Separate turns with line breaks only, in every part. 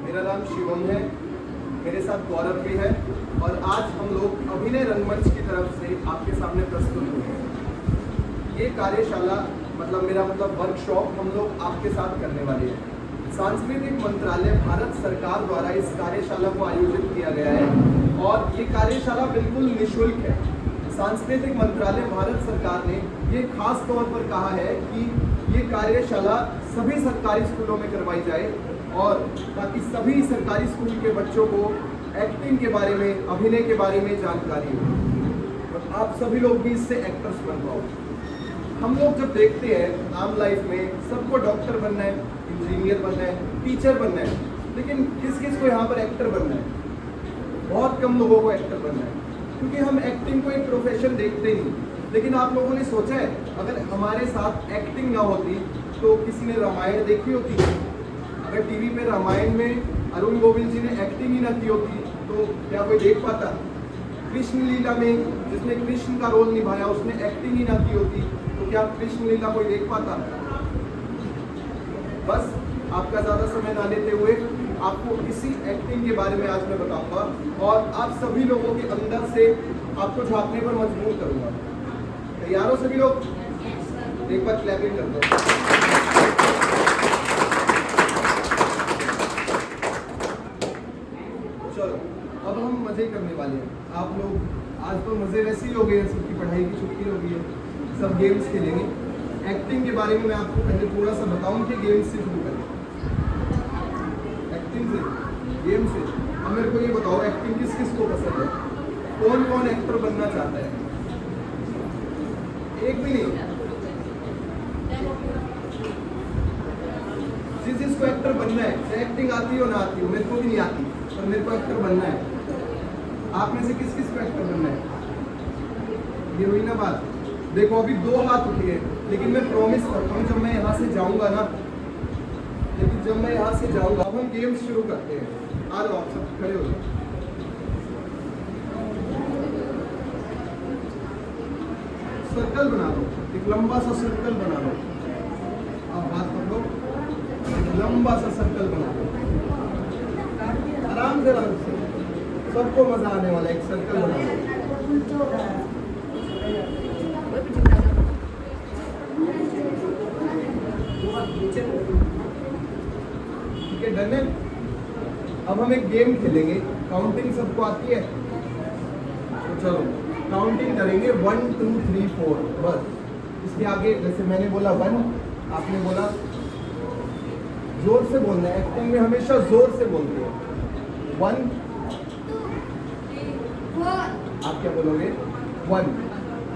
मेरा नाम शिवम है, मेरे साथ गौरव भी है और आज हम लोग अभिनय रंगमंच की तरफ से आपके सामने प्रस्तुत हुए हैं। ये कार्यशाला मेरा वर्कशॉप हम लोग आपके साथ करने वाले हैं। सांस्कृतिक मंत्रालय भारत सरकार द्वारा इस कार्यशाला को आयोजित किया गया है और ये कार्यशाला बिल्कुल निःशुल्क है। सांस्कृतिक मंत्रालय भारत सरकार ने ये खास तौर पर कहा है कि ये कार्यशाला सभी सरकारी स्कूलों में करवाई जाए और ताकि सभी सरकारी स्कूल के बच्चों को एक्टिंग के बारे में, अभिनय के बारे में जानकारी हो और आप सभी लोग भी इससे एक्टर्स बन पाओ। हम लोग जब देखते हैं आम लाइफ में सबको डॉक्टर बनना है, इंजीनियर बनना है, टीचर बनना है, लेकिन किस किस को यहाँ पर एक्टर बनना है? बहुत कम लोगों को एक्टर बनना है क्योंकि हम एक्टिंग को एक प्रोफेशन देखते नहीं। लेकिन आप लोगों ने सोचा है अगर हमारे साथ एक्टिंग ना होती तो किसी ने रामायण देखी होती? अगर टीवी पे रामायण में अरुण गोविल जी ने एक्टिंग ही ना की होती तो क्या कोई देख पाता? कृष्ण लीला में जिसने कृष्ण का रोल निभाया उसने एक्टिंग ही ना की होती तो क्या कृष्ण लीला कोई देख पाता? बस आपका ज़्यादा समय ना लेते हुए आपको इसी एक्टिंग के बारे में आज मैं बताऊंगा और आप सभी लोगों के अंदर से आपको झांकने पर मजबूर करूंगा। तैयार हो सभी लोग? एक बार क्लैपिंग कर दो। चलो अब हम मजे करने वाले हैं। आप लोग आज तो मजे वैसे ही हो गए हैं, सबकी पढ़ाई की छुट्टी हो गई है, सब गेम्स खेलेंगे। एक्टिंग के बारे में मैं आपको पहले थोड़ा सा बताऊं कि गेम्स से शुरू करें। एक्टिंग से, गेम से। अब मेरे को ये बताओ एक्टिंग किस किस को पसंद है? कौन कौन एक्टर बनना चाहता है? एक भी नहीं। जिसको एक्टर बनना है, चाहे एक्टिंग आती हो ना आती हो, मेरे को भी नहीं आती पर मेरे को एक्टर बनना है। आप में से किस किस को एक्टर बनना है? ये हुई ना बात। देखो अभी 2 हाथ उठे हैं, लेकिन मैं प्रॉमिस करता हूँ जब मैं यहाँ से जाऊंगा ना, अब हम गेम शुरू करते हैं। आ जाओ आप सब खड़े हो जाओ। सर्कल बना लो, एक लंबा सा सर्कल बना लो। आप हाथ पकड़ो, एक लंबा सा सर्कल बना लो। आराम से सबको मजा आने वाला एक सर्कल बना लो। ठीक है, डन है। अब हम एक गेम खेलेंगे। काउंटिंग सबको आती है तो चलो काउंटिंग करेंगे 1 2 3 4 बस। इसके आगे जैसे मैंने बोला 1, आपने बोला, जोर से बोलना है। एक्टिंग में हमेशा जोर से बोलते हैं। 1 2 3 4। आप क्या बोलोगे? 1,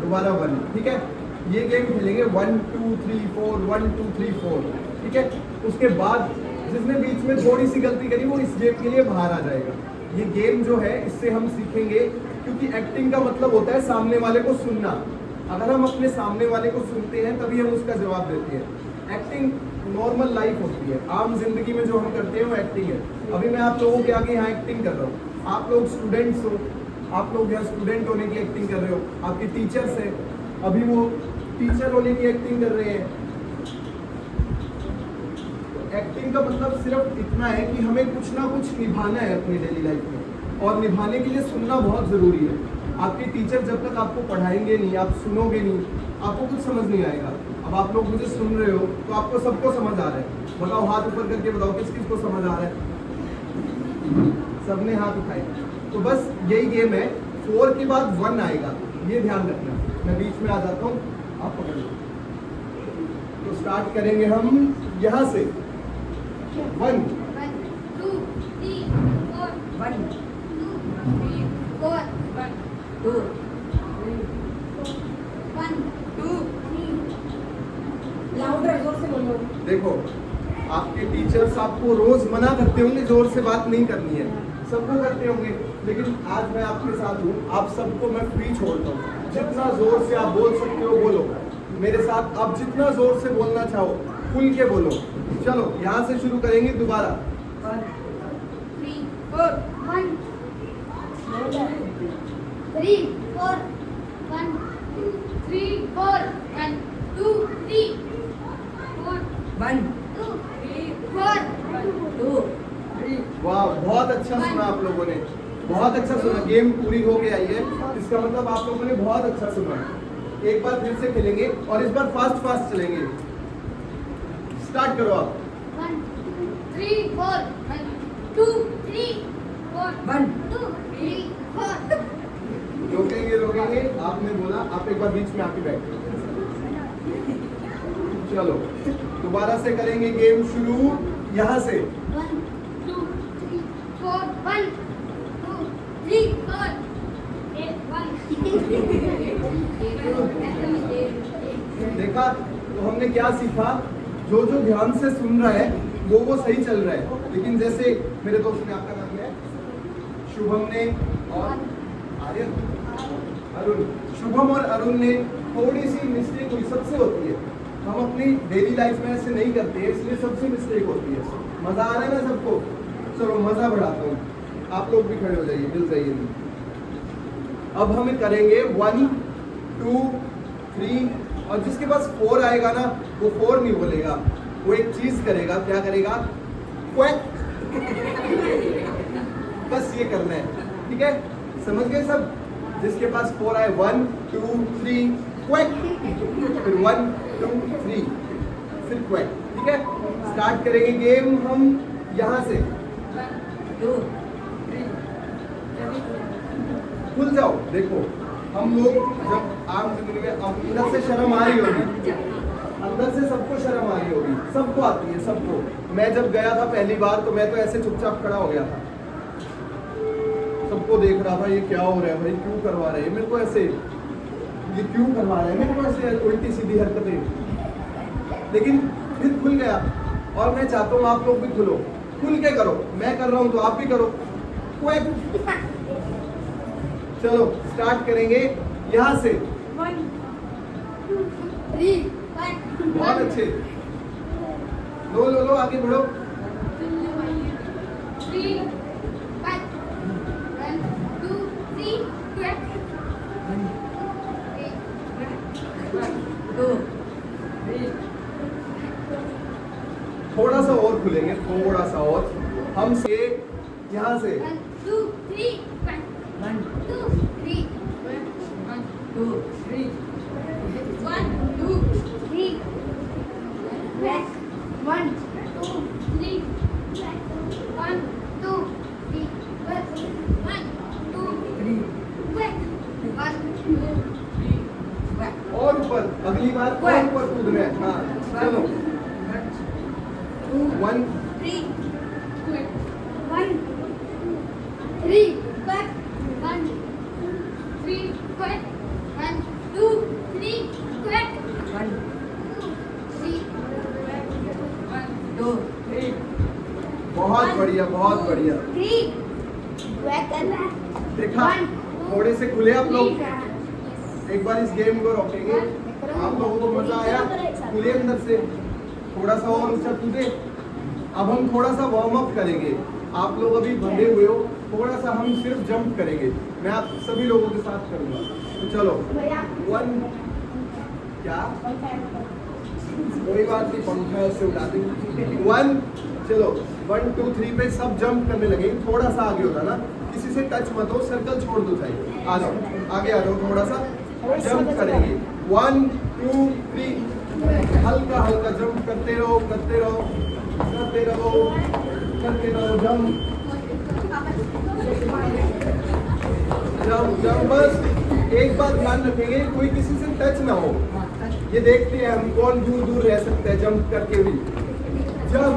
दोबारा 1। ठीक है, ये गेम खेलेंगे 1 2 3 4 1 2 3 4। ठीक है, उसके बाद जिसने बीच में थोड़ी सी गलती करी वो इस गेम के लिए बाहर आ जाएगा। ये गेम जो है इससे हम सीखेंगे, क्योंकि एक्टिंग का मतलब होता है सामने वाले को सुनना। अगर हम अपने सामने वाले को सुनते हैं तभी हम उसका जवाब देते हैं। एक्टिंग नॉर्मल लाइफ होती है, आम जिंदगी में जो हम करते हैं वो एक्टिंग है। अभी मैं आप लोगों के आगे यहाँ एक्टिंग कर रहा हूँ। आप लोग स्टूडेंट्स हो, आप लोग यहाँ स्टूडेंट होने की एक्टिंग कर रहे हो। आपके टीचर्स हैं, अभी वो टीचर होने की एक्टिंग कर रहे हैं। एक्टिंग का मतलब सिर्फ इतना है कि हमें कुछ ना कुछ निभाना है अपनी डेली लाइफ में और निभाने के लिए सुनना बहुत ज़रूरी है। आपके टीचर जब तक आपको पढ़ाएंगे नहीं, आप सुनोगे नहीं, आपको कुछ समझ नहीं आएगा। अब आप लोग मुझे सुन रहे हो तो आपको सबको समझ आ रहा है। बताओ, हाथ ऊपर करके बताओ किस किस को समझ आ रहा है? सबने हाथ उठाए। तो बस यही गेम है। 4 के बाद 1 आएगा, ये ध्यान रखना। मैं बीच में आ जाता हूँ, आप पकड़ लो। तो स्टार्ट करेंगे हम यहाँ से। 1
2 3 4 1 2 3 4 1 2 1 2 3। लाउडर, जोर से बोलो।
देखो, आपके टीचर्स आपको रोज मना करते होंगे जोर से बात नहीं करनी है, सबको करते होंगे, लेकिन आज मैं आपके साथ हूँ। आप सबको मैं फ्री छोड़ता हूँ। जितना जोर से आप बोल सकते हो बोलो मेरे साथ। आप जितना जोर से बोलना चाहो खुल के बोलो। चलो यहाँ से शुरू करेंगे दोबारा।
1 3 4 1 3 4 1 2 3 4 1 2 3 4 1 2 3 4 1 2 3
वाह, बहुत अच्छा सुना आप लोगों ने, बहुत अच्छा सुना। गेम पूरी हो गई है, इसका मतलब आप लोगों ने बहुत अच्छा सुना है। एक बार फिर से खेलेंगे और इस बार फास्ट फास्ट चलेंगे। स्टार्ट करो आप।
1 3 4 1 2 3 4 1 2 3 4
रोकेंगे रोकेंगे, आपने बोला। आप एक बार बीच में आके बैठो। चलो दोबारा से करेंगे गेम शुरू यहाँ से।
1 2 3 4 1 2 3 4
देखा तो हमने क्या सीखा? जो जो ध्यान से सुन रहा है वो सही चल रहा है। लेकिन जैसे मेरे दोस्त ने, आपका नाम है शुभम ने और आर्यन, अरुण, शुभम और अरुण ने थोड़ी सी मिस्टेक हुई, सबसे होती है। हम अपनी डेली लाइफ में ऐसे नहीं करते हैं, इसलिए सबसे मिस्टेक होती है। मजा आ रहा है ना सबको? चलो मजा बढ़ाता हूँ, आप लोग भी खड़े हो जाइए, मिल जाइए। अब हम करेंगे 1 2 3 और जिसके पास 4 आएगा ना वो 4 नहीं बोलेगा, वो एक चीज करेगा। क्या करेगा? क्वैक। बस ये करना है, ठीक है? समझ गए सब? जिसके पास 4 आए 1 2 3 क्वैक, फिर 1 2 3 फिर क्वैक, ठीक है? स्टार्ट करेंगे गेम हम यहाँ से।
1 2 3
खुल जाओ। देखो हम लोग जब आम जिंदगी में अंदर से शर्म आ रही होगी, अंदर से सबको शर्म आ रही होगी, सबको आती है, सबको। मैं जब गया था पहली बार तो मैं तो ऐसे चुपचाप खड़ा हो गया था, सबको देख रहा था, ये क्या हो रहा है भाई, क्यों करवा रहे हैं मेरे को ऐसे, ये क्यों करवा रहे हैं मेरे को ऐसे उल्टी सीधी हरकतें। लेकिन फिर खुल गया और मैं चाहता हूँ आप लोग भी खुलो, खुल के करो। मैं कर रहा हूँ तो आप भी करो। चलो स्टार्ट करेंगे यहाँ से।
1 2 3 4
बहुत अच्छे। लो लो लो, आगे बढ़ो।
3 5 1 2 3
थोड़ा सा और खुलेंगे, थोड़ा सा और। हम से यहाँ से
1 2 3 1 2 3 1 2 3 1 2 3 back 1 2 3 1 2 3 back 1 2 3 back 1 2 3 back
और ऊपर, अगली बार और ऊपर कूदना है। हाँ चलो 1
3 1 3 back 1 3 back 1 2 3 back 1 2 3 1 2 3
बहुत बढ़िया, बहुत बढ़िया।
3 back करना है।
देखा? थोड़े से खुले आप लोग। एक बार इस गेम को रोकेंगे। आप लोगों को मजा आया? खुले अंदर से, थोड़ा सा और ऊंचा कूदे। अब हम थोड़ा सा वार्म अप करेंगे। आप लोग अभी बंधे हुए हो, थोड़ा सा हम सिर्फ जंप करेंगे। मैं आप सभी लोगों के साथ करूंगा। तो चलो 1 क्या कोई बात नहीं, पंखा से उड़ा देंगे। 1 चलो 1 2 3 पे सब जंप करने लगे। थोड़ा सा आगे होता ना, किसी से टच मत हो, सर्कल छोड़ दो चाहिए। आ जाओ, आगे आ जाओ, थोड़ा सा जंप करेंगे। 1 2 3 हल्का हल्का जंप करते रहो, करते रहो, करते रहो, करते रहो। Jump jump jump. बस एक बात ध्यान रखेंगे, कोई किसी से टच ना हो। ये देखते हैं हम कौन दूर दूर रह सकता है जंप करके भी। जंप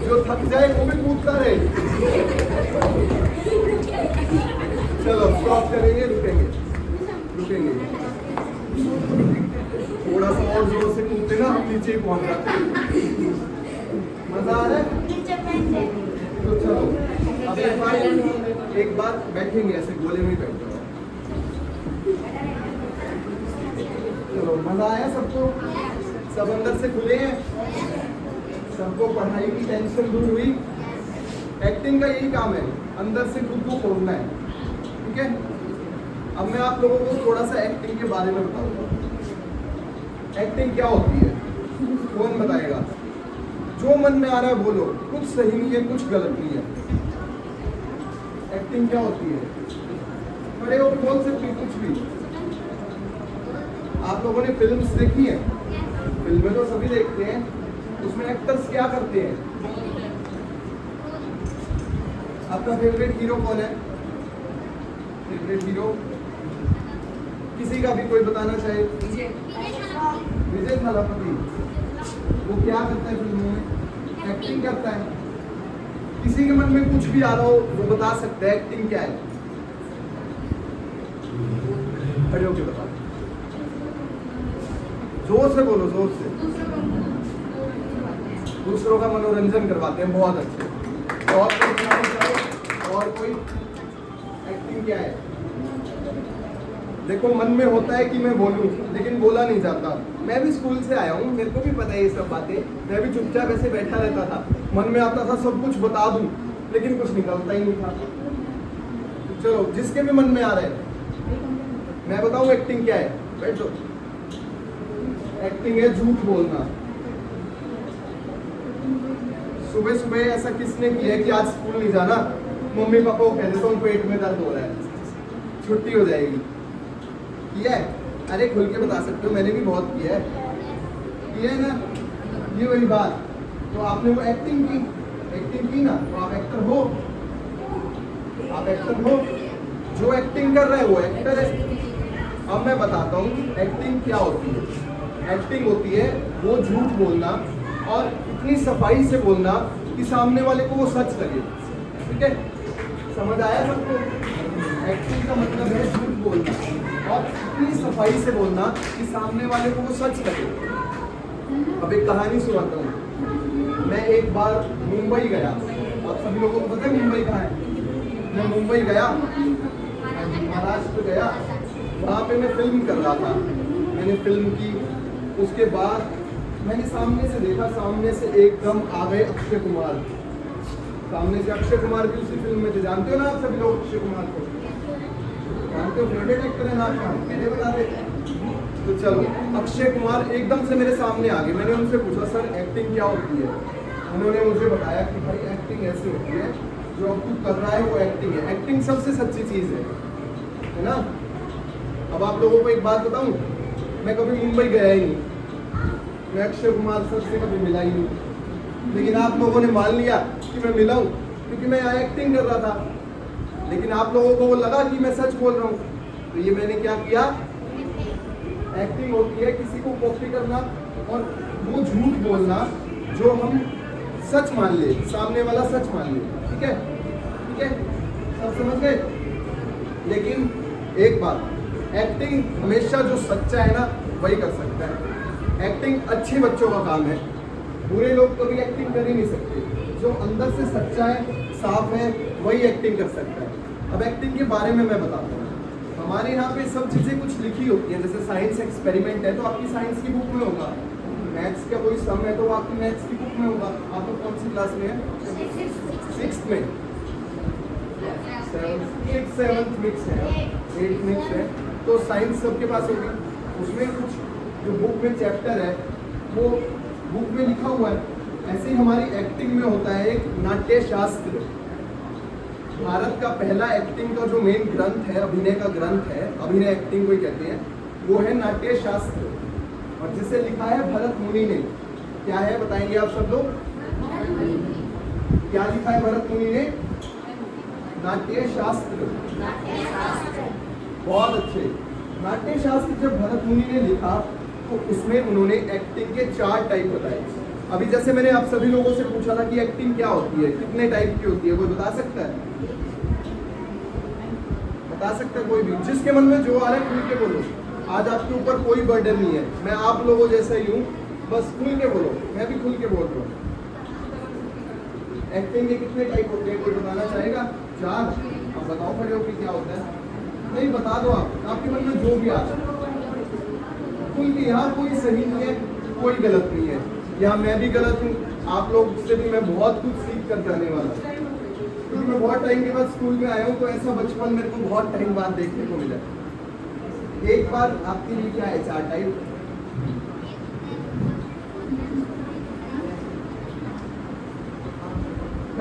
जो थक जाए वो भी कूदता रहे। चलो स्टॉप करेंगे, रुकेंगे रुकेंगे। थोड़ा सा और जोर से कूदते ना, हम नीचे ही पहुंच जाते हैं। मजा आ रहा है? तो चलो अब एक बार बैठेंगे ऐसे गोले में बैठ जाओ। चलो मजा आया सबको? सब अंदर से खुले हैं? सबको पढ़ाई की टेंशन दूर हुई? एक्टिंग का यही काम है, अंदर से खुद को खोलना है, ठीक है? अब मैं आप लोगों को थोड़ा सा एक्टिंग के बारे में बताऊंगा। एक्टिंग क्या होती है? कौन बताएगा? जो मन में आ रहा है बोलो, कुछ सही नहीं है, कुछ गलत नहीं है। एक्टिंग क्या होती है? बड़े हो बोल सकते कुछ भी। आप लोगों ने फिल्म्स देखी हैं? फिल्में तो सभी देखते हैं, उसमें एक्टर्स क्या करते हैं? आपका फेवरेट हीरो कौन है? फेवरेट हीरो किसी का भी कोई बताना चाहे? विजय थालापति। वो क्या करता है फिल्मों में? एक्टिंग करता है। किसी के मन में कुछ भी आ रहा हो वो बता सकता है एक्टिंग क्या है। खड़े होके बता, जोर से बोलो, जोर से। दूसरों का मनोरंजन करवाते हैं, बहुत अच्छे। और कोई एक्टिंग क्या है? देखो मन में होता है कि मैं बोलूं, लेकिन बोला नहीं जाता। मैं भी स्कूल से आया हूँ, मेरे को भी पता है ये सब बातें। मैं भी चुपचाप ऐसे बैठा रहता था, मन में आता था सब कुछ बता दूं, लेकिन कुछ निकलता ही नहीं था। चलो जिसके भी मन में आ रहा है मैं बताऊं एक्टिंग क्या है। बैठो। एक्टिंग है झूठ बोलना। सुबह सुबह ऐसा किसने किया है कि आज स्कूल नहीं जाना, मम्मी पापा को कह देता हूँ पेट में दर्द हो रहा है, छुट्टी हो जाएगी। किया है? अरे खुल के बता सकते हो, मैंने भी बहुत किया है ना। ये वही बात। तो आपने वो एक्टिंग की ना, तो आप एक्टर हो। आप एक्टर हो। जो एक्टिंग कर रहा है वो एक्टर है। अब मैं बताता हूँ एक्टिंग क्या होती है। एक्टिंग होती है वो झूठ बोलना और इतनी सफाई से बोलना कि सामने वाले को वो सच लगे। ठीक है, समझ आया सबको? एक्टिंग का मतलब है झूठ बोलना और इतनी सफाई से बोलना कि सामने वाले को वो सच लगे। अब एक कहानी सुनाता हूँ। मैं एक बार मुंबई गया। आप सभी लोगों को पता है मुंबई कहाँ है? मैं मुंबई गया, महाराष्ट्र गया। वहाँ पे मैं फिल्म कर रहा था। मैंने फिल्म की, उसके बाद मैंने सामने से देखा, सामने से एकदम आ गए अक्षय कुमार। सामने से अक्षय कुमार भी उसी फिल्म में थे। जानते हो ना आप सभी लोग अक्षय कुमार को? जानते हो? फेवरेट एक्टर है ना आपका? मैंने बता देते। तो चलो, अक्षय कुमार एकदम से मेरे सामने आ गए। मैंने उनसे पूछा सर एक्टिंग क्या होती है? उन्होंने मुझे बताया कि भाई एक्टिंग ऐसी होती है, जो अब तू कर रहा है वो एक्टिंग है। एक्टिंग सबसे सच्ची चीज़ है ना? अब आप लोगों को एक बात बताऊं, मैं कभी मुंबई गया ही नहीं, मैं अक्षय कुमार सर से कभी मिला ही नहीं, लेकिन आप लोगों ने मान लिया कि मैं मिला हूँ क्योंकि मैं यहाँ एक्टिंग कर रहा था। लेकिन आप लोगों को वो लगा कि मैं सच बोल रहा हूँ, तो ये मैंने क्या किया? एक्टिंग होती है किसी को कॉपी करना और वो झूठ बोलना जो हम सच मान ले, सामने वाला सच मान ले। ठीक है? ठीक है, सब समझ गए? लेकिन एक बात, एक्टिंग हमेशा जो सच्चा है ना वही कर सकता है। एक्टिंग अच्छे बच्चों का काम है, बुरे लोग कभी एक्टिंग कर ही नहीं सकते। जो अंदर से सच्चा है, साफ है, वही एक्टिंग कर सकता है। अब एक्टिंग के बारे में मैं बताता हूँ। हमारे यहाँ पे सब चीज़ें कुछ लिखी होती हैं। जैसे साइंस एक्सपेरिमेंट है तो आपकी साइंस की बुक में होगा, मैथ्स का कोई सम है तो आपकी मैथ्स की बुक में होगा। आप लोग कौन सी क्लास में है? 6th में, 7th मिक्स है, 8th मिक्स है, तो साइंस सबके पास होगी। उसमें कुछ जो बुक में चैप्टर है वो बुक में लिखा हुआ है। ऐसे ही हमारी एक्टिंग में होता है एक नाट्य शास्त्र। भारत का पहला एक्टिंग का जो मेन ग्रंथ है, अभिनय का ग्रंथ है, अभिनय एक्टिंग को ही कहते हैं, वो है नाट्य शास्त्र, और जिसे लिखा है भरत मुनि ने। क्या है बताएंगे आप सब लोग? क्या लिखा है भरत मुनि ने? नाट्य शास्त्र। बहुत अच्छे। नाट्य शास्त्र जब भरत मुनि ने लिखा तो उसमें उन्होंने एक्टिंग के 4 टाइप बताए। अभी जैसे मैंने आप सभी लोगों से पूछा था कि एक्टिंग क्या होती है, कितने टाइप की होती है, कोई बता सकता है? बता सकता है कोई भी? जिसके मन में जो आ रहा है खुल के बोलो। आज आपके ऊपर कोई बर्डन नहीं है, मैं आप लोगों जैसा ही हूँ, बस खुल के बोलो। मैं भी खुल के बोल रहा हूँ। एक्टिंग के कितने टाइप होते हैं कोई बताना चाहेगा? 4। अब बताओ खड़े होकर क्या होता है? नहीं बता दो आप, आपके मन में जो भी आ रहा है खुल के। यहाँ कोई सही नहीं है, कोई गलत नहीं है। यहाँ मैं भी गलत हूँ, आप लोग से भी मैं बहुत कुछ सीख कर जाने वाला हूँ, क्योंकि मैं बहुत टाइम के बाद स्कूल में आया हूँ, तो ऐसा बचपन मेरे को बहुत टाइम बाद देखने को मिला। एक बार आपके लिए क्या है 4 टाइप?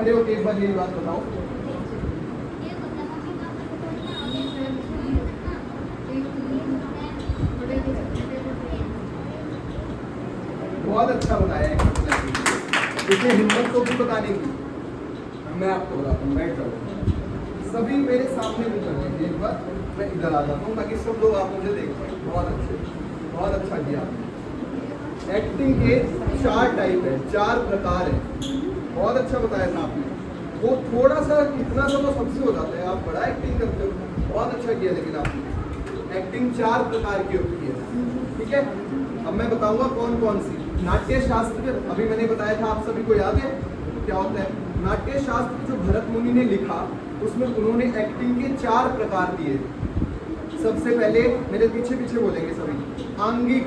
खड़े होकर एक बार यही बात बताओ। बहुत अच्छा बताया है, इसे हिम्मत तो भी बताने की। मैं आपको बताता हूँ, बैठ जाओ सभी मेरे सामने भी कर लीजिए एक बार। मैं इधर आ जाता हूँ ताकि सब लोग आप मुझे देख पाए। बहुत अच्छा किया। एक्टिंग के 4 टाइप है, 4 प्रकार है। बहुत अच्छा बताया था आपने। वो थोड़ा सा इतना सा तो सबसे हो जाता है, आप बड़ा एक्टिंग करते हो। बहुत अच्छा किया, लेकिन आपने एक्टिंग 4 प्रकार की होती है, ठीक है। अब मैं बताऊंगा कौन कौन सी। नाट्य शास्त्र, अभी मैंने बताया था, आप सभी को याद है क्या होता है? नाट्य शास्त्र जो भरत मुनि ने लिखा, उसमें उन्होंने एक्टिंग के 4 प्रकार दिए। सबसे पहले मेरे पीछे पीछे बोलेंगे सभी, आंगिक।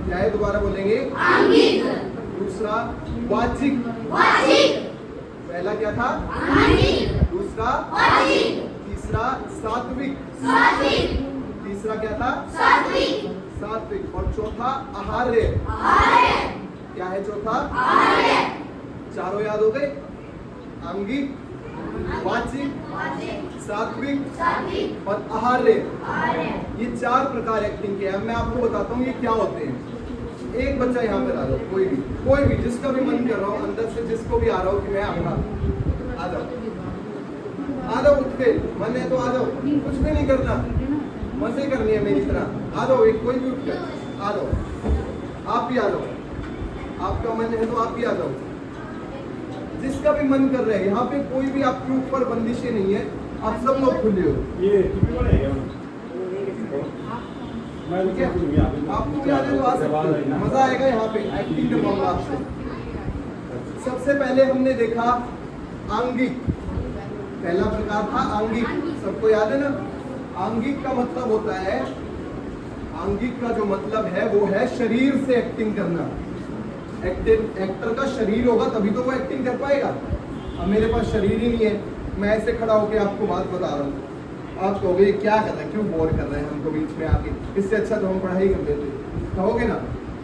क्या है, दोबारा बोलेंगे, आंगिक। दूसरा वाचिक। पहला क्या था? आंगिक। दूसरा वाचिक। तीसरा सात्विक। तीसरा क्या था? सात्विक। और चौथा आहार्य। क्या है चौथा? चारों याद हो गए? आंगिक, वाचिक, सात्विक और आहार्य। ये 4 प्रकार एक्टिंग के हैं। मैं आपको बताता हूँ ये क्या होते हैं। एक बच्चा यहाँ पे आ जाओ, कोई भी जिसका भी मन कर रहा हो, अंदर से जिसको भी आ रहा हो कि मैं आऊंगा, आ जाओ उठ के। मन है तो आ जाओ, कुछ भी नहीं करना, मजे करनी है मेरी तरह। आ जाओ, एक कोई भी उठ कर आ जाओ। आप भी आ जाओ, आपका मन है तो आप भी आ जाओ। जिसका भी मन कर रहा है, यहाँ पे कोई भी आपके ऊपर बंदिशें नहीं है, आप सब लोग खुले हो। ठीक है, आपको भी आने तो आ सकते हो, मजा आएगा यहाँ पे। एक्टिंग करवाऊंगा आपसे। सबसे पहले हमने देखा आंगिक, पहला प्रकार था आंगिक। सबको याद है ना? आंगिक का मतलब होता है, आंगिक का जो मतलब है वो है शरीर से एक्टिंग करना। एक्टर का शरीर होगा तभी तो वो एक्टिंग कर पाएगा। अब मेरे पास शरीर ही नहीं है, मैं ऐसे खड़ा होकर आपको बात बता रहा हूँ, आप कहोगे क्या कर रहे हैं, क्यों बोर कर रहे हैं हमको बीच में आके, इससे अच्छा तो हम पढ़ाई कर लेते, कहोगे ना।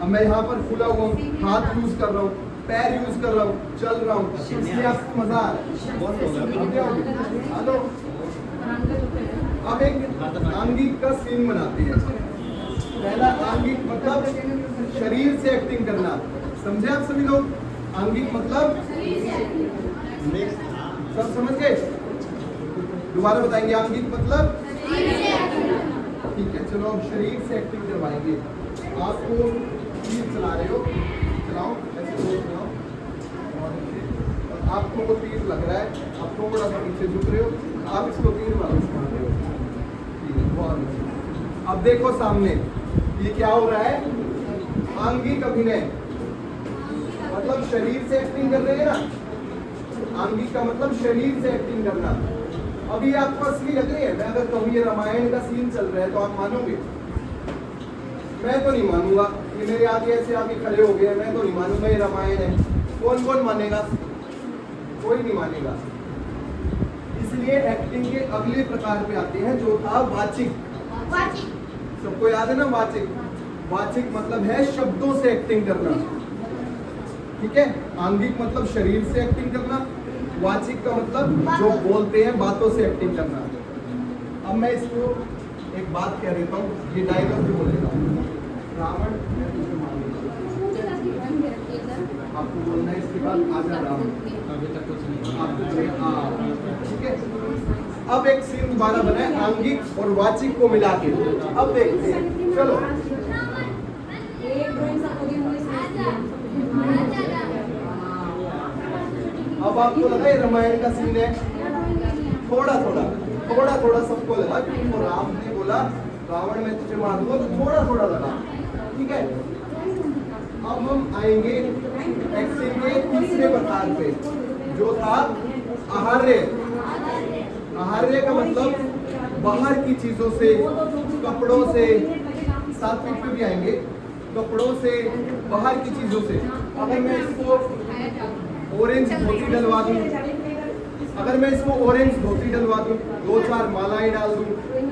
अब मैं यहाँ पर फूला हुआ हूँ, हाथ यूज कर रहा हूँ, पैर यूज कर रहा हूँ, चल रहा हूँ, इसलिए आपको मजा आ रहा है। हेलो, अब एक आंगिक का सीन बनाते हैं। पहला आंगिक मतलब शरीर से एक्टिंग करना। समझे आप सभी लोग? आंगिक मतलब सब समझ गए? दोबारा बताएंगे, आंगिक मतलब ठीक है। चलो अब शरीर से एक्टिंग करवाएंगे। आपको तीर चला रहे हो, चलाओ, ऐसे चलाओ, और आपको वो तीर लग रहा है, आप थोड़ा सा पीछे झुक रहे हो, आप इसको तीर वापस मार रहे हो। ठीक है, बहुत अच्छा। अब देखो सामने, ये क्या हो रहा है? आंगिक अभिनय, मतलब शरीर से एक्टिंग कर रहे हैं ना। आंगिक का मतलब शरीर से एक्टिंग करना। अभी आपको असली लग रही है? मैं अगर कहूँ ये रामायण का सीन चल रहा है तो आप मानोगे? मैं तो नहीं मानूंगा। ये मेरे आगे ऐसे आके खड़े हो गए, मैं तो नहीं मानूंगा ये रामायण है। कौन कौन मानेगा? कोई नहीं मानेगा। इसलिए एक्टिंग के अगले प्रकार पे आते हैं जो था वाचिक। सबको याद है ना वाचिक? वाचिक मतलब है शब्दों से एक्टिंग करना, ठीक है। आंगिक मतलब शरीर से एक्टिंग करना, वाचिक का मतलब जो बोलते हैं बातों से एक्टिंग करना। अब मैं इसको एक बात कह देता हूँ, ये डायलॉग भी बोलेगा। रावण आपको बोलना है, इसके बाद आजा रावण। अभी तक कुछ नहीं, ठीक है। अब एक सीन दोबारा बना है आंगिक और वाचिक को मिला के। अब देखते हैं, चलो। अब आपको लगा ये रामायण का सीन है? थोड़ा थोड़ा सबको लगा, क्योंकि राम ने बोला रावण में तुझे मार दूंगा, तो थोड़ा थोड़ा लगा, ठीक है। अब हम आएंगे एक्टिंग के तीसरे प्रकार पे जो था आहार्य। आहार्य का मतलब बाहर की चीजों से, कपड़ों से, सात्विक पे भी आएंगे, कपड़ों से, बाहर की चीजों से। अगर मैं इसको ऑरेंज धोती डलवा दूं, अगर मैं इसको ऑरेंज धोती डलवा दूं, 2-4 मालाएं डाल दूं,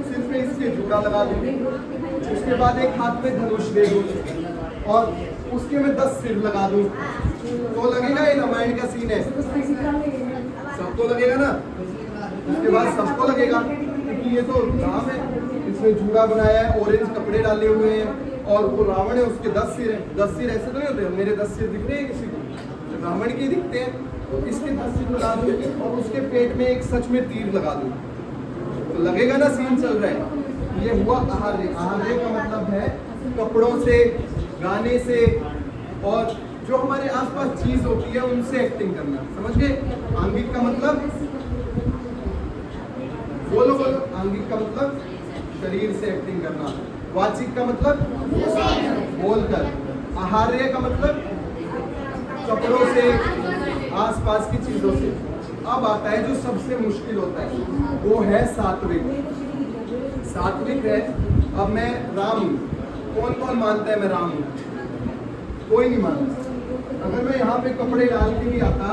सिर पे इसके जूड़ा लगा दूं, उसके बाद एक हाथ में धनुष दे दूं और उसके मैं 10 सिर लगा दूं तो लगेगा ये रामायण का सीन है, सबको लगेगा ना। उसके बाद सबको लगेगा क्योंकि ये तो राम है, इसमें जूड़ा बनाया है, ऑरेंज कपड़े डाले हुए हैं और वो रावण है, उसके 10 सिर हैं। 10 सिर ऐसे तो नहीं होते, मेरे 10 सिर दिख रहे हैं किसी को? रावण के दिखते हैं। तो इसके 10 सिर लगा दूं और उसके पेट में एक सच में तीर लगा दूं तो लगेगा ना सीन चल रहा है। ये हुआ आहार्य। आहार्य का मतलब है कपड़ों से, गाने से और जो हमारे आसपास चीज होती है उनसे एक्टिंग करना, समझ गए? आंगिक का मतलब बोलो बोलो, आंगिक का मतलब शरीर से एक्टिंग करना, वाचिक का मतलब बोलकर, आहार्य का मतलब कपड़ों से, आसपास की चीजों से। अब आता है जो सबसे मुश्किल होता है, वो है सात्विक। सात्विक है, अब मैं राम हूं, कौन कौन मानता है मैं राम हूं? कोई नहीं मानता। अगर मैं यहाँ पे कपड़े डाल के भी आता,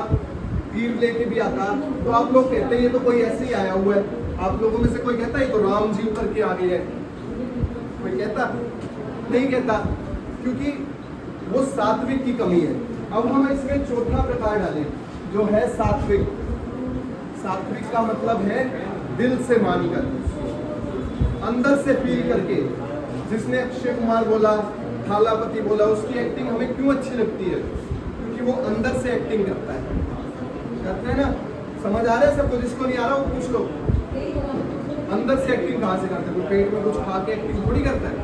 तीर लेके भी आता, तो आप लोग कहते हैं ये तो कोई ऐसे ही आया हुआ है। आप लोगों में से कोई कहता है तो राम जी उतर के आ गए हैं? कोई कहता? नहीं कहता, क्योंकि वो सात्विक की कमी है। अब हम इसमें चौथा प्रकार डालें जो है सात्विक। सात्विक का मतलब है दिल से मानकर, अंदर से फील करके। जिसने अक्षय कुमार बोला, थालापति बोला, उसकी एक्टिंग हमें क्यों अच्छी लगती है? क्योंकि वो अंदर से एक्टिंग करता है। करते हैं ना? समझ आ रहा है सबको? जिसको नहीं आ रहा वो पूछ लो। अंदर से एक्टिंग कहाँ से करते हैं? वो पेट में कुछ खा के एक्टिंग थोड़ी करता है।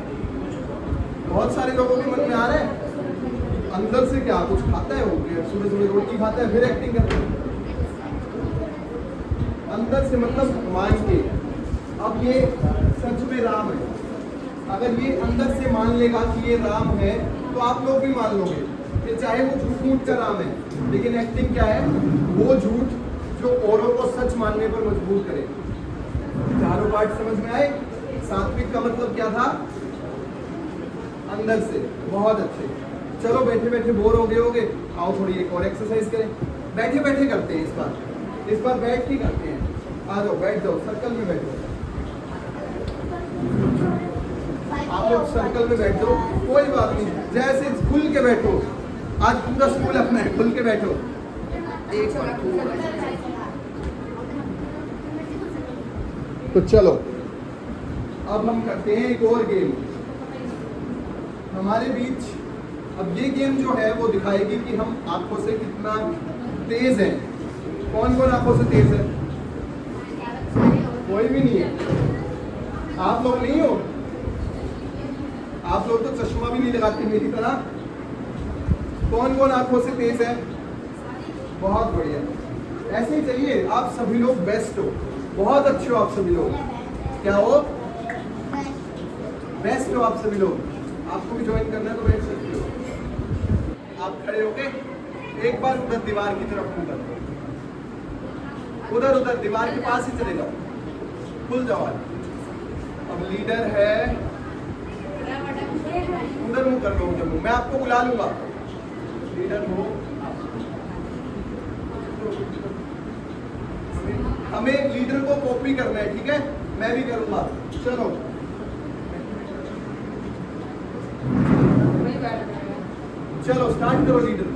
बहुत सारे लोगों के मन में आ रहा है अंदर से क्या कुछ खाता है, वो सुबह सुबह रोटी खाता है फिर एक्टिंग करता है। अंदर से मतलब मान के। अब ये सच में राम है, अगर ये अंदर से मान लेगा कि ये राम है तो आप लोग भी मान लोगे कि चाहे वो झूठ मूठ का राम है, लेकिन एक्टिंग क्या है? वो झूठ जो औरों को सच मानने पर मजबूर करे। चारों पार्ट समझ में आए? सात्विक का मतलब क्या था? अंदर से। बहुत अच्छे। चलो बैठे बैठे बोर हो गए होगे, आओ थोड़ी एक और एक्सरसाइज करें। बैठे बैठे करते हैं इस बार बैठ के करते हैं। आ जाओ, बैठ जाओ, सर्कल में बैठो। आप लोग सर्कल में बैठ जाओ, कोई बात नहीं, जैसे खुल के बैठो। आज पूरा स्कूल अपना है, खुल के बैठो। एक तो चलो अब हम करते हैं एक और गेम हमारे बीच। अब ये गेम जो है वो दिखाएगी कि हम आंखों से कितना तेज हैं। कौन कौन आंखों से तेज है? कोई भी नहीं है। आप लोग नहीं हो? आप लोग तो चश्मा भी नहीं लगाते मेरी तरह। कौन कौन आंखों से तेज है? बहुत बढ़िया, ऐसे ही चाहिए। आप सभी लोग बेस्ट हो, बहुत अच्छे हो आप सभी लोग। क्या हो? बेस्ट हो आप सभी लोग। आपको भी ज्वाइन करना है तो बैठ सकते हो। आप खड़े होके एक बार उधर दीवार की तरफ मुंह करो, उधर दीवार के पास ही चले जाओ, खुल जाओ। अब लीडर है, उधर मुंह कर लो, उधर मुंह। मैं आपको बुला लूंगा, लीडर हो। हमें लीडर को कॉपी करना है, ठीक है? मैं भी करूंगा। चलो चलो स्टार्ट करो, लीडर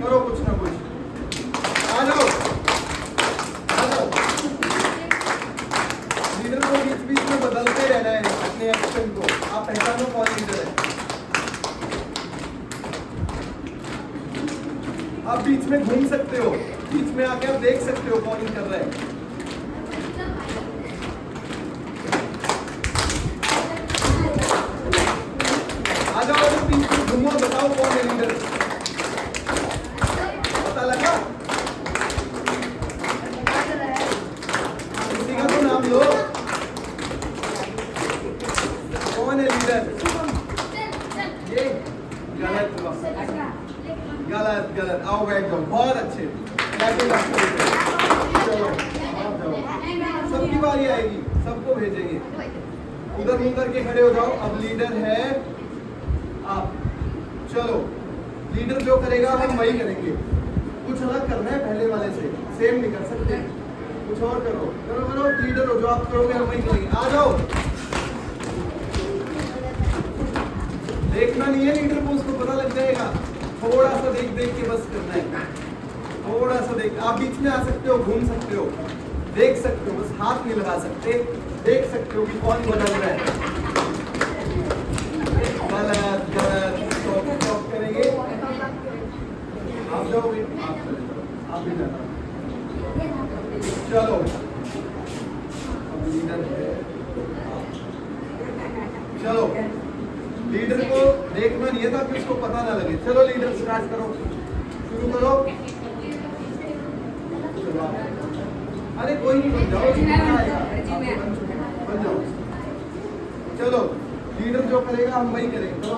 करो कुछ ना कुछ। आ जाओ आ जाओ। लीडर को बीच बीच में बदलते रहना है अपने एक्शन को। आप पहचानो कौन लीडर है। आप बीच में घूम सकते हो, बीच में आके आप देख सकते हो कौन कर रहा है। आ जाओ, बीच में घूमो, बताओ कौन है लीडर। पता लगा? किसी का तो नाम लो। कौन है लीडर? ये गलत हुआ, गलत गलत। आओ बैठ जाओ, बहुत अच्छे। चलो सबकी बारी आएगी, सबको भेजेंगे। उधर मुंह करके खड़े हो जाओ। अब लीडर है आप। चलो लीडर जो करेगा हम वही करेंगे। कुछ अलग करना है पहले वाले से, सेम नहीं कर सकते। कुछ और करो करो करो। लीडर हो, जो आप करोगे हम वही करेंगे। आ जाओ। देखना नहीं है लीडर को, उसको पता लग लग जाएगा। थोड़ा सा देख देख के बस करना है, थोड़ा सा देख। आप बीच में आ सकते हो, घूम सकते हो, देख सकते हो, बस हाथ नहीं लगा सकते, देख सकते हो कि कौन बदल रहा है। गलत गलत, स्टॉप करेंगे। आप जाओगे, आप चले जाओ, आप भी जाना। चलो लीडर है, चलो लीडर को देखना नहीं है था कि उसको पता ना लगे। चलो लीडर स्टार्ट करो, शुरू करो। चलो अरे कोई नहीं, बन जाओ, बन जाओ। चलो लीडर जो करेगा हम वही करेंगे। चलो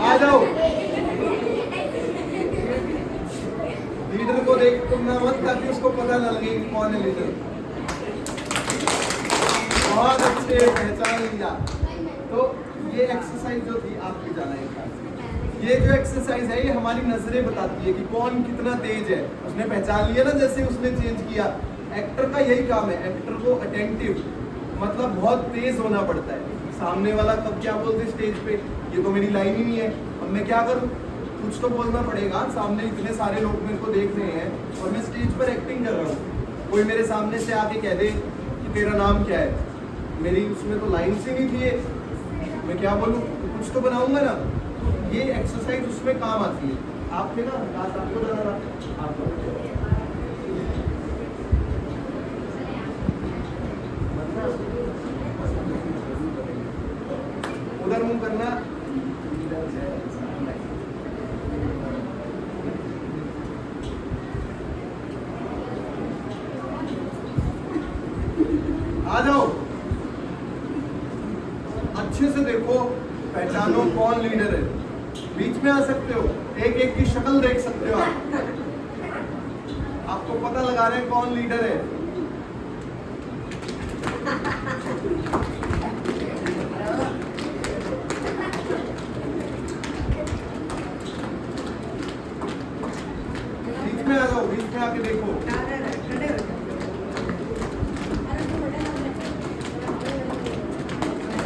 आ जाओ। लीडर को देखना मत ताकि उसको पता ना लगे कि कौन है लीडर। बहुत अच्छे, पहचान लिया। तो ये एक्सरसाइज जो थी आपकी जाना है, ये जो एक्सरसाइज है ये हमारी नजरें बताती है कि कौन कितना तेज है। उसने पहचान लिया ना, जैसे उसने चेंज किया। एक्टर का यही काम है, एक्टर को अटेंटिव मतलब बहुत तेज होना पड़ता है। सामने वाला कब क्या बोलते स्टेज पे, ये तो मेरी लाइन ही नहीं है, अब मैं क्या करूं, कुछ तो बोलना पड़ेगा। सामने इतने सारे लोग मेरे को देख रहे हैं और मैं स्टेज पर एक्टिंग कर रहा हूँ। कोई मेरे सामने से आके कह दे कि तेरा नाम क्या है, मेरी उसमें तो लाइन से नहीं थी ये, मैं क्या बोलूँ, कुछ तो बनाऊंगा ना। ये एक्सरसाइज उसमें काम आती है। आप थे ना, आपको जाना था, आपको उधर मुंह करना। आ जाओ, अच्छे से देखो, पहचानो कौन लीडर है। बीच में आ सकते हो, एक एक की शक्ल देख सकते हो आप, आपको पता लगा रहे हैं कौन लीडर है। बीच में आ जाओ, बीच में आके देखो।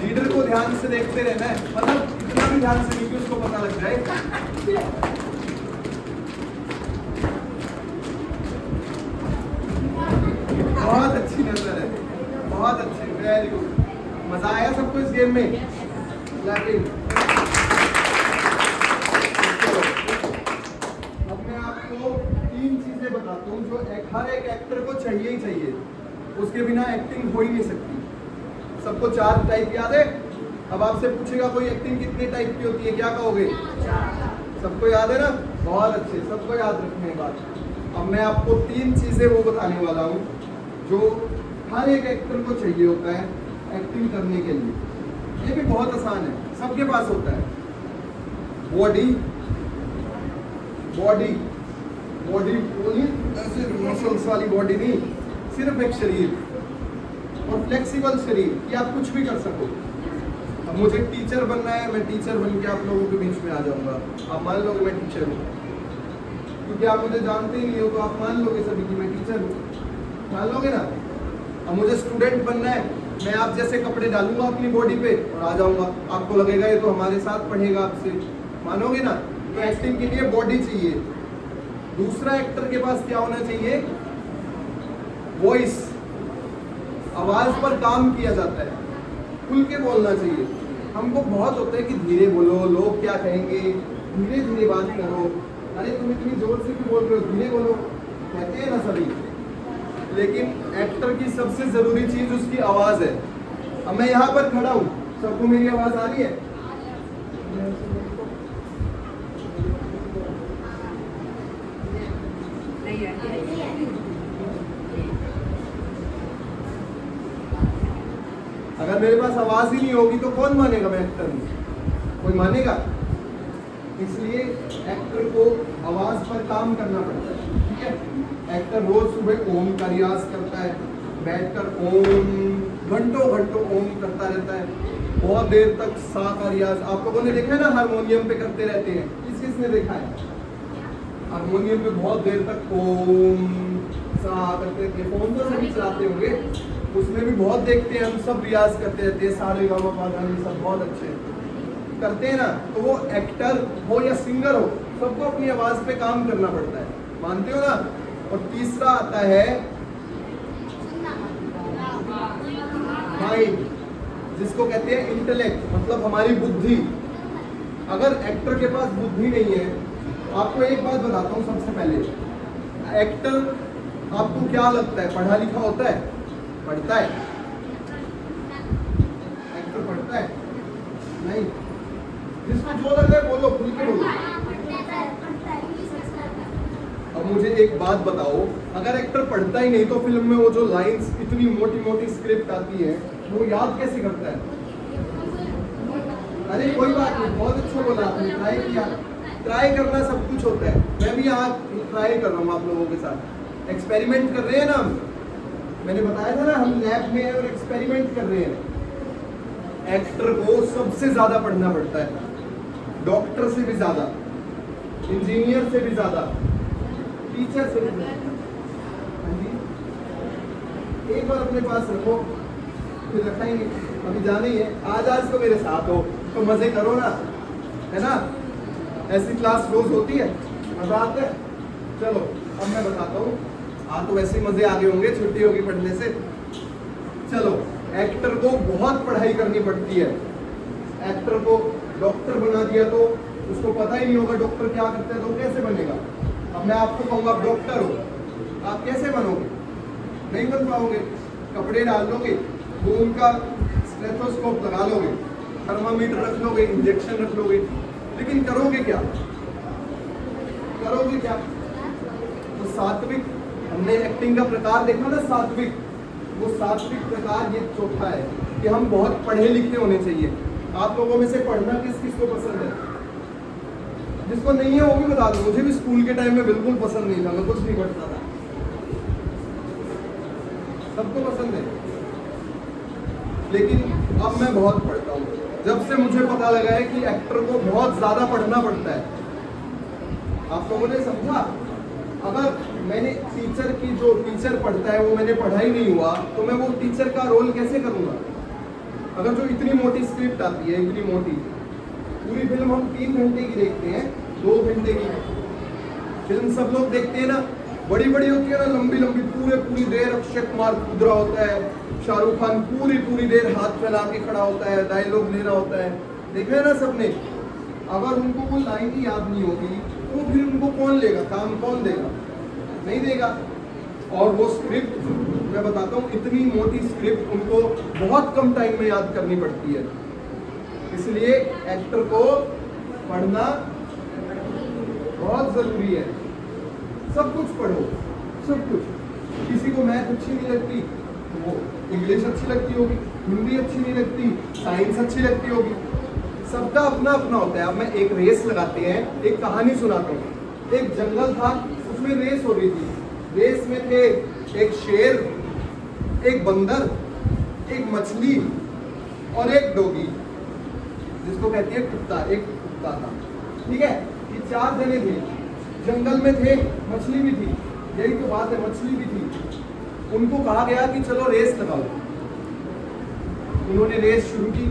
लीडर को ध्यान से देखते रहना है, मतलब इतना भी ध्यान से नहीं कि उसको पता लग जाए। बहुत अच्छी नजर है, बहुत अच्छी, वेरी गुड। मजा आया सबको इस गेम में? अब मैं आपको 3 चीजें बताता हूँ जो हर एक एक्टर को चाहिए ही चाहिए, उसके बिना एक्टिंग हो ही नहीं सकती। सबको 4 टाइप याद है? अब आपसे पूछेगा कोई एक्टिंग कितने टाइप की होती है, क्या कहोगे? 4। सबको याद है ना? बहुत अच्छे, सबको याद रखने बात। अब मैं आपको 3 चीजें वो बताने वाला हूँ जो हर एक एक्टर को चाहिए होता है एक्टिंग करने के लिए। ये भी बहुत आसान है, सबके पास होता है। बॉडी, बॉडी, बॉडी पूरी ऐसे मसल्स वाली बॉडी नहीं, सिर्फ एक शरीर और फ्लेक्सिबल शरीर कि आप कुछ भी कर सको। अब मुझे टीचर बनना है, मैं टीचर बन के आप लोगों के बीच में आ जाऊंगा। आप मान लोगे मैं टीचर हूँ, क्योंकि आप मुझे जानते ही नहीं हो, तो आप मान लोगे सभी कि मैं टीचर हूँ, मान लोगे ना। अब मुझे स्टूडेंट बनना है, मैं आप जैसे कपड़े डालूंगा अपनी बॉडी पे और आ जाऊंगा, आपको लगेगा ये तो हमारे साथ पढ़ेगा आपसे, मानोगे ना। तो एक्टिंग के लिए बॉडी चाहिए। दूसरा, एक्टर के पास क्या होना चाहिए? वॉइस, आवाज पर काम किया जाता है, खुल के बोलना चाहिए। हमको बहुत होता है कि धीरे बोलो, लोग क्या कहेंगे, धीरे धीरे बात करो, अरे तुम इतनी जोर से क्यों बोल रहे हो, धीरे बोलो, कहते हैं ना सभी। लेकिन एक्टर की सबसे जरूरी चीज उसकी आवाज है। अब मैं यहाँ पर खड़ा हूँ, सबको मेरी आवाज आ रही है? अगर मेरे पास आवाज ही नहीं होगी तो कौन मानेगा मैं एक्टर हूँ? कोई मानेगा? इसलिए एक्टर को आवाज पर काम करना पड़ता है, ठीक है। एक्टर रोज सुबह ओम का रियाज करता है, बैठकर ओम घंटों घंटों ओम करता रहता है, बहुत देर तक सा का रियाज। आप लोगों ने देखा है ना, हारमोनियम पे करते रहते हैं, किसने देखा है? हारमोनियम पे बहुत देर तक ओम सा करते रहते हैं। फोन तो सभी चलाते होंगे, उसमें भी बहुत देखते हैं हम, सब रियाज करते रहते हैं, सारे गाँव पाधानी सब बहुत अच्छे। करते हैं ना, तो वो एक्टर हो या सिंगर हो, सबको अपनी आवाज पे काम करना पड़ता है, मानते हो ना। और तीसरा आता है माइंड, जिसको कहते हैं इंटेलेक्ट, मतलब हमारी बुद्धि। अगर एक्टर के पास बुद्धि नहीं है, आपको एक बात बताता हूँ सबसे पहले, एक्टर आपको क्या लगता है, पढ़ा लिखा होता है? पढ़ता है? एक्टर पढ़ता है? नहीं। जिसको जो लग रहा है बोलो, खुल के बोलो। अब मुझे एक बात बताओ, अगर एक्टर पढ़ता ही नहीं तो फिल्म में वो जो लाइंस, इतनी मोटी मोटी स्क्रिप्ट आती है, वो याद कैसे करता है? अरे कोई बात नहीं, बहुत अच्छा बोला आपने, ट्राई किया। ट्राई करना सब कुछ होता है, मैं भी यहाँ ट्राई कर रहा हूँ आप लोगों के साथ, एक्सपेरिमेंट कर रहे हैं ना हम। मैंने बताया था ना, हम लैब में और एक्सपेरिमेंट कर रहे हैं। एक्टर को सबसे ज्यादा पढ़ना पड़ता है, डॉक्टर से भी ज्यादा, इंजीनियर से भी ज्यादा, टीचर से भी ज्यादा। हाँ जी, एक बार अपने पास रखो, फिर रखेंगे, अभी जाना ही है। आज तो मेरे साथ हो तो मजे करो ना, है ना। ऐसी क्लास रोज होती है, मजा आता है। चलो अब मैं बताता हूँ, आज तो वैसे ही मजे आ गए होंगे, छुट्टी होगी पढ़ने से। चलो, एक्टर को बहुत पढ़ाई करनी पड़ती है। एक्टर को डॉक्टर बना दिया तो उसको पता ही नहीं होगा डॉक्टर क्या करते हैं, तो कैसे बनेगा। अब मैं आपको कहूँगा आप डॉक्टर हो, आप कैसे बनोगे? नहीं बन पाओगे। कपड़े डाल लोगे, खून का स्टेथोस्कोप लगा लोगे, थर्मामीटर रख लोगे, इंजेक्शन रख लोगे, लेकिन करोगे क्या? करोगे क्या? तो सात्विक, हमने एक्टिंग का प्रकार देखा ना, सात्विक, वो सात्विक प्रकार ये चौथा है कि हम बहुत पढ़े लिखे होने चाहिए। आप लोगों में से पढ़ना किस किस को पसंद है? जिसको नहीं है वो भी बता दो। मुझे भी स्कूल के टाइम में बिल्कुल पसंद नहीं था, मैं कुछ नहीं पढ़ता था। सबको पसंद है, लेकिन अब मैं बहुत पढ़ता हूँ। जब से मुझे पता लगा है कि एक्टर को बहुत ज्यादा पढ़ना पड़ता है। आप लोगों ने समझा? अगर मैंने टीचर की, जो टीचर पढ़ता है वो मैंने पढ़ा ही नहीं हुआ, तो मैं वो टीचर का रोल कैसे करूँगा? अगर जो इतनी मोटी स्क्रिप्ट आती है, इतनी मोटी, पूरी फिल्म हम 3 घंटे की देखते हैं, 2 घंटे की फिल्म सब लोग देखते हैं ना, बड़ी बड़ी होती है ना, लंबी लंबी, पूरी देर अक्षय कुमार कूद रहा होता है, शाहरुख खान पूरी देर हाथ फैला के खड़ा होता है, डायलॉग ले रहा होता है, देखा है ना सबने। अगर उनको कोई लाइन ही याद नहीं होगी तो फिर उनको कौन लेगा काम, कौन देगा? नहीं देगा। और वो स्क्रिप्ट मैं बताता हूँ, इतनी मोटी स्क्रिप्ट उनको बहुत कम टाइम में याद करनी पड़ती है। इसलिए एक्टर को पढ़ना बहुत जरूरी है। सब कुछ पढ़ो, सब कुछ। किसी को मैथ अच्छी नहीं लगती, वो इंग्लिश अच्छी लगती होगी, हिंदी अच्छी नहीं लगती, साइंस अच्छी लगती होगी, सबका अपना अपना होता है। अब मैं एक रेस लगाते हैं, एक कहानी सुनाता हूँ। एक जंगल था, उसमें रेस हो रही थी। रेस में थे एक शेर, एक बंदर, एक मछली और एक डॉगी, जिसको कहते हैं कुत्ता। एक कुत्ता था, ठीक है। ये 4 जने थे, जंगल में थे, मछली भी थी, यही तो बात है, मछली भी थी। उनको कहा गया कि चलो रेस लगाओ। उन्होंने रेस शुरू की।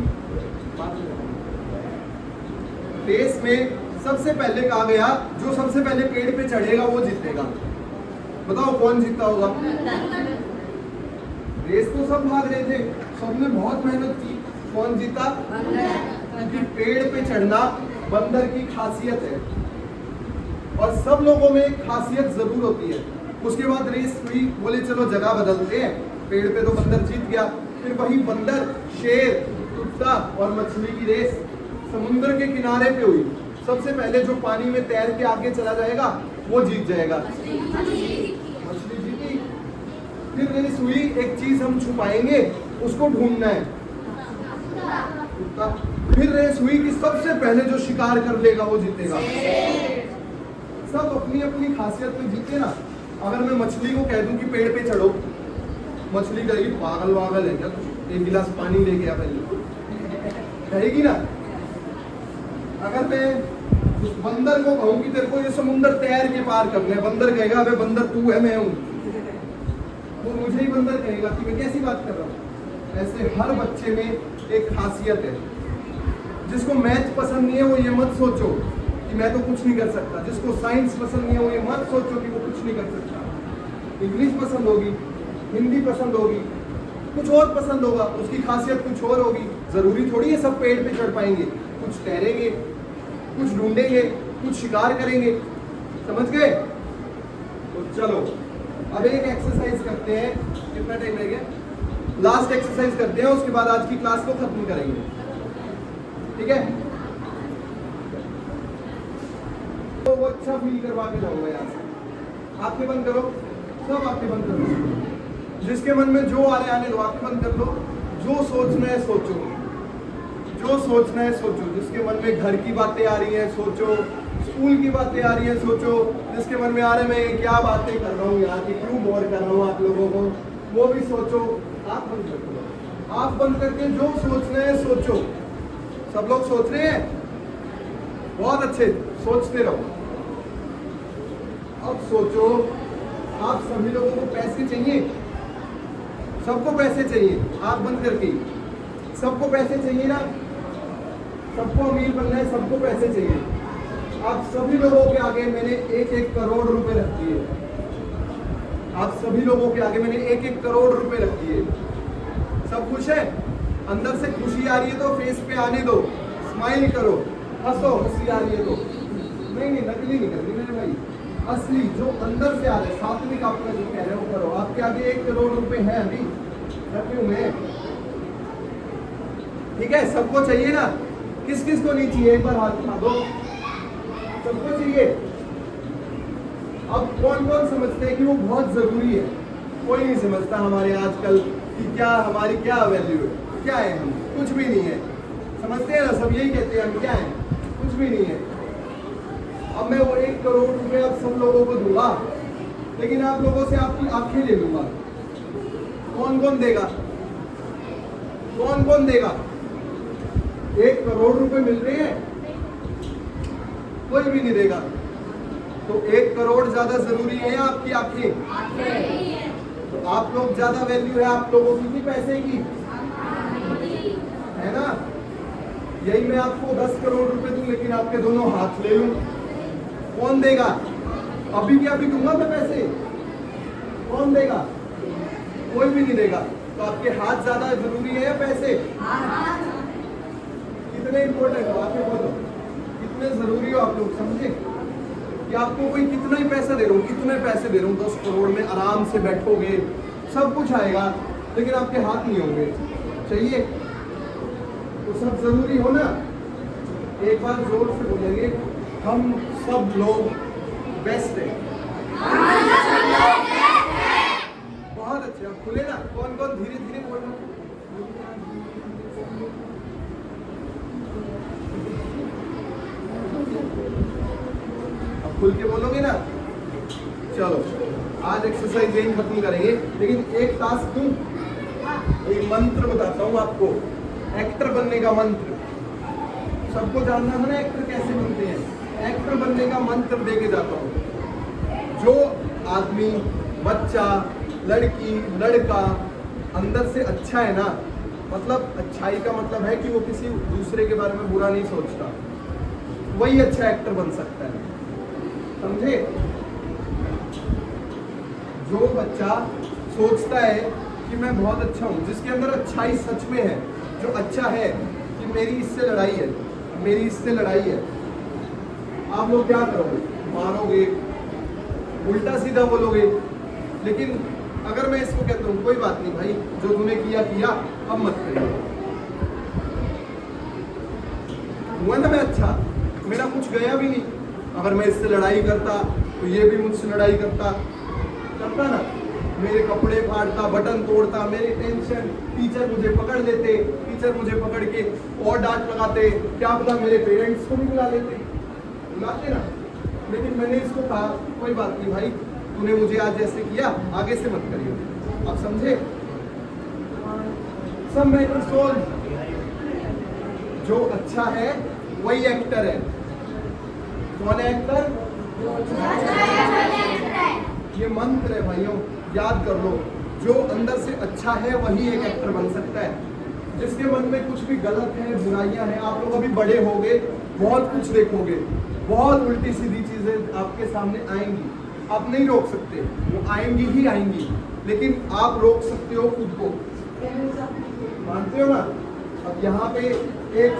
रेस में सबसे पहले कहा गया, जो सबसे पहले पेड़ पे चढ़ेगा वो जीतेगा। बताओ कौन जीता होगा? रेस तो सब भाग रहे थे, सबने बहुत मेहनत की, कौन जीता? क्योंकि पेड़ पे चढ़ना बंदर की खासियत है, और सब लोगों में एक खासियत जरूर होती है। उसके बाद रेस हुई, बोले चलो जगह बदलते हैं, पेड़ पे तो बंदर जीत गया। फिर वही बंदर, शेर, कुत्ता और मछली की रेस समुद्र के किनारे पे हुई। सबसे पहले जो पानी में तैर के आगे चला जाएगा वो जीत जाएगा। मछली जीती। फिर रेस हुई, एक चीज हम छुपाएंगे, उसको ढूंढना है, कुत्ता। फिर रेस हुई कि सबसे पहले जो शिकार कर लेगा वो जीतेगा। सब अपनी अपनी खासियत पे जीते ना। अगर मैं मछली को कह दूं कि पेड़ पे चढ़ो, मछली कहेगी पागल वागल है क्या, एक गिलास पानी लेके आ पहले, कहेगी ना। अगर मैं उस बंदर को कहूं कि तेरे को ये समुंदर तैर के पार करना है, बंदर कहेगा अबे बंदर तू है मैं हूं, वो मुझे ही बंदर कहेगा कि मैं कैसी बात कर रहा हूं। ऐसे हर बच्चे में एक खासियत है, जिसको मैथ पसंद नहीं है वो ये मत सोचो कि मैं तो कुछ नहीं कर सकता। जिसको साइंस पसंद नहीं है वो ये मत सोचो कि वो कुछ नहीं कर सकता। इंग्लिश पसंद होगी, हिंदी पसंद होगी, कुछ और पसंद होगा, उसकी खासियत कुछ और होगी। जरूरी थोड़ी है सब पेड़ पे चढ़ पाएंगे, कुछ तैरेंगे, कुछ ढूंढेंगे, कुछ शिकार करेंगे। समझ गए? तो चलो अब एक एक्सरसाइज करते हैं। कितना टाइम रह गया? लास्ट एक्सरसाइज करते हैं, उसके बाद आज की क्लास को खत्म करेंगे। ठीक है? तो वो अच्छा फील करवा के जाऊंगा यहाँ से। आंखें बंद करो, सब आंखें बंद करो। जिसके मन में जो आ रहा है आने दो, आंखें बंद कर लो। जो सोचना है सोचो, जो सोचना है सोचो। जिसके मन में घर की बातें आ रही हैं सोचो, स्कूल की बातें आ रही हैं सोचो। जिसके मन में आ रहे मैं क्या बातें कर रहा हूँ यहाँ की, क्यों बोर कर रहा हूँ आप लोगों को, वो भी सोचो। आँख बंद कर दो, आँख बंद करके जो सोचना है सोचो। सब लोग सोच रहे हैं? बहुत अच्छे, सोचते रहो। अब सोचो, आप सभी लोगों को पैसे चाहिए? सबको पैसे चाहिए? आँख बंद करके सबको पैसे चाहिए ना? सबको अमीर बनना है, सबको पैसे चाहिए। आप सभी लोगों के आगे मैंने 1-1 करोड़ रुपए रख दिए। आप सभी लोगों के आगे मैंने 1-1 करोड़ रुपए रख दिए। सब खुश है? अंदर से खुशी आ रही है तो फेस पे आने दो, स्माइल करो, हंसो। हंसी आ रही है तो नहीं, नकली नहीं करनी मेरे भाई, असली जो अंदर से आ रहा है, सात्विक आपका जो कह रहे हो करो। आपके आगे 1 करोड़ रुपए है अभी रखे हुए हैं। ठीक है? सबको चाहिए ना? किस किस को नहीं चाहिए? एक बार हाथ उठा दो। सबको चाहिए। अब कौन कौन समझते हैं कि वो बहुत जरूरी है? कोई नहीं समझता हमारे आजकल कि क्या हमारी क्या वैल्यू है, क्या है। हम कुछ भी नहीं है। समझते हैं ना? सब यही कहते हैं हम क्या है, कुछ भी नहीं है। अब मैं वो 1 करोड़ रुपए अब सब लोगों को दूंगा, लेकिन आप लोगों से आपकी आंखें ले लूंगा। कौन कौन देगा? कौन कौन देगा? 1 करोड़ रुपए मिल रहे हैं, कोई भी नहीं देगा। तो 1 करोड़ ज्यादा जरूरी है या आपकी आंखें? तो आप लोग ज्यादा वैल्यू है आप लोगों की पैसे की, है ना? यही मैं आपको 10 करोड़ रुपए दूं, लेकिन आपके दोनों हाथ ले लूं, कौन देगा? अभी क्या अभी दूंगा मैं पैसे? कौन देगा? कोई भी नहीं देगा। तो आपके हाथ ज्यादा जरूरी है या पैसे? कितने इंपॉर्टेंट हो? आके बोलो कितने जरूरी हो आप लोग। समझे कि आपको कोई कितना ही पैसा दे रहा हूँ, कितने पैसे दे रहा हूँ, 10 करोड़ में आराम से बैठोगे, सब कुछ आएगा, लेकिन आपके हाथ नहीं होंगे। चाहिए तो सब जरूरी हो ना? एक बार जोर से बोलेंगे, हम सब लोग बेस्ट है। बहुत अच्छे। अब खुले ना? कौन कौन धीरे धीरे बोलना? अब खुल के बोलोगे ना? चलो आज एक्सरसाइज यही खत्म करेंगे, लेकिन एक टास्क दूं, एक मंत्र बताता हूँ आपको, एक्टर बनने का मंत्र। सबको जानना है ना एक्टर कैसे बनते हैं। एक्टर बनने का मंत्र दे के जाता हूँ। जो आदमी, बच्चा, लड़की, लड़का अंदर से अच्छा है ना, मतलब अच्छाई का मतलब है कि वो किसी दूसरे के बारे में बुरा नहीं सोचता, वही अच्छा एक्टर बन सकता है। समझे? जो बच्चा सोचता है कि मैं बहुत अच्छा हूँ, जिसके अंदर अच्छाई सच में है, जो अच्छा है कि मेरी इससे लड़ाई है, मेरी इससे लड़ाई है, आप लोग क्या करोगे? मारोगे, उल्टा सीधा बोलोगे। लेकिन अगर मैं इसको कहता हूँ कोई बात नहीं भाई, जो तूने किया किया, अब मत करिए, हुआ ना मैं अच्छा, मेरा कुछ गया भी नहीं। अगर मैं इससे लड़ाई करता तो ये भी मुझसे लड़ाई करता ना, मेरे कपड़े फाड़ता, बटन तोड़ता, मेरी टेंशन, टीचर मुझे पकड़ लेते, टीचर मुझे पकड़ के और डांट लगाते, क्या पता मेरे पेरेंट्स को भी बुलाते ना। लेकिन मैंने इसको कहा कोई बात नहीं भाई, तूने मुझे आज जैसे किया आगे से मत करिए। आप समझे? सब मैटर सोल्व। जो अच्छा है वही एक्टर है। कौन है एक्टर? ये मंत्र है भाइयों, याद कर लो। जो अंदर से अच्छा है वही एक एक्टर बन सकता है। जिसके मन में कुछ भी गलत है, बुराइयां हैं, आप लोग अभी बड़े होगे, बहुत कुछ देखोगे, बहुत उल्टी सीधी चीजें आपके सामने आएंगी, आप नहीं रोक सकते, वो आएंगी ही आएंगी, लेकिन आप रोक सकते हो खुद को, मानते हो ना। अब यहाँ पे एक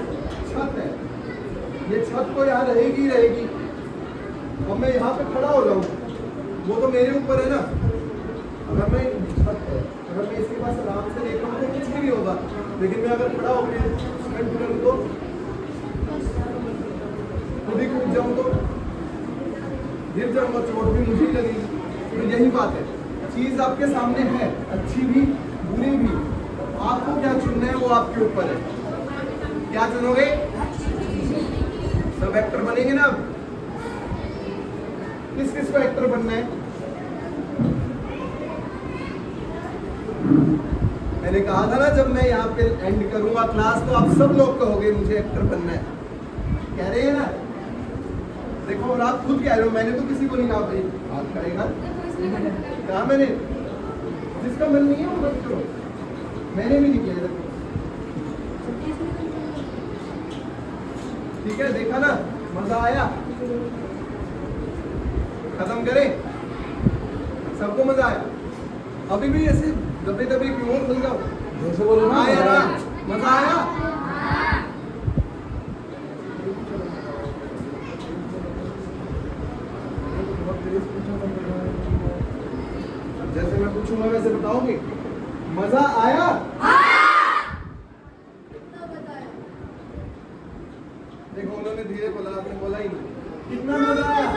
छत है, ये छत तो यहाँ रहेगी ही रहेगी। अब मैं यहाँ पे खड़ा हो जाऊँ, वो तो मेरे ऊपर है ना। अगर मैं छत है, अगर मैं इसके पास आराम से देख रहा हूँ तो कुछ भी नहीं होगा, लेकिन मैं अगर खड़ा होकर स्टंट करूँ तो खुद ही कूद जाऊँ तो गिर जाऊँगा, चोट भी मुझे ही लगेगी। तो यही बात है, चीज़ आपके सामने है, अच्छी भी बुरी भी, आपको क्या चुनना है वो आपके ऊपर है। क्या चुनोगे? सब एक्टर बनेंगे ना। अब किस किस को एक्टर बनना है? मैंने कहा था ना जब मैं यहाँ पे एंड करूंगा क्लास तो आप सब लोग कहोगे मुझे एक्टर बनना है, कह रहे हैं ना। देखो और आप खुद कह रहे हो, मैंने तो किसी को नहीं कहा भाई हाथ करेगा, कहा मैंने, जिसका मन नहीं है वो मत करो, मैंने भी नहीं किया। देखो ठीक है, देखा ना, मजा आया। खत्म करें, सबको मजा आया। अभी भी ऐसे दबे दबे क्यों खुल जाओ,
जैसे बोलो ना,
आया ना, मजा आया। जैसे मैं पूछूंगा वैसे बताओगे, मजा आया? देखो उन्होंने धीरे बोला, आपने बोला ही नहीं। कितना मजा आया?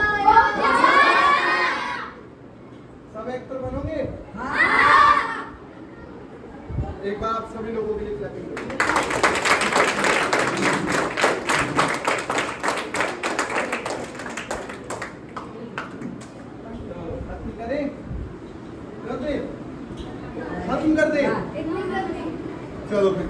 सब एक्टर बनोगे? एक बार आप सभी लोगों के लिए क्लैपिंग करें। खत्म करें, कर दे, खत्म कर दे, चलो फिर।